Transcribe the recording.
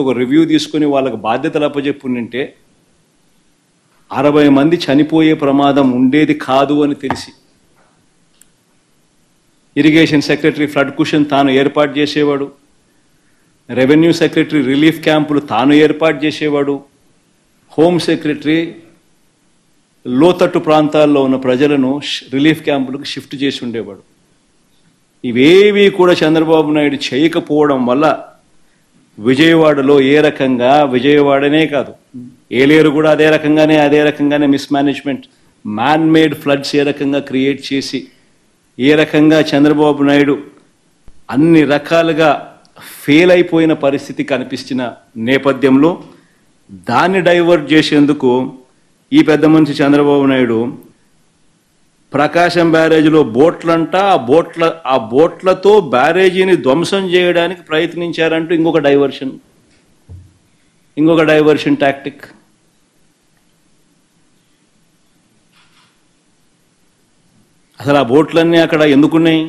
ఒక రివ్యూ తీసుకుని వాళ్ళకి బాధ్యతలు అప్పచెప్పుంటే 60 మంది చనిపోయే ప్రమాదం ఉండేది కాదు అని తెలిసి ఇరిగేషన్ సెక్రటరీ ఫ్లడ్ కుషన్ తాను ఏర్పాటు చేసేవాడు, రెవెన్యూ సెక్రటరీ రిలీఫ్ క్యాంపులు తాను ఏర్పాటు చేసేవాడు, హోమ్ సెక్రటరీ లోతట్టు ప్రాంతాల్లో ఉన్న ప్రజలను రిలీఫ్ క్యాంపులకు షిఫ్ట్ చేసి ఉండేవాడు. ఇవేవి కూడా చంద్రబాబు నాయుడు చేయకపోవడం వల్ల విజయవాడలో ఏ రకంగా, విజయవాడనే కాదు ఏలేరు కూడా అదే రకంగానే మిస్మేనేజ్మెంట్, మ్యాన్ మేడ్ ఫ్లడ్స్ ఏ రకంగా క్రియేట్ చేసి ఏ రకంగా చంద్రబాబు నాయుడు అన్ని రకాలుగా ఫెయిల్ అయిపోయిన పరిస్థితి కనిపిస్తున్న నేపథ్యంలో దాన్ని డైవర్ట్ చేసేందుకు ఈ పెద్ద మనిషి చంద్రబాబు నాయుడు ప్రకాశం బ్యారేజీలో బోట్లంట, ఆ బోట్లతో బ్యారేజీని ధ్వంసం చేయడానికి ప్రయత్నించారంటూ ఇంకొక డైవర్షన్ టాక్టిక్. అసలు ఆ బోట్లన్నీ అక్కడ ఎందుకున్నాయి?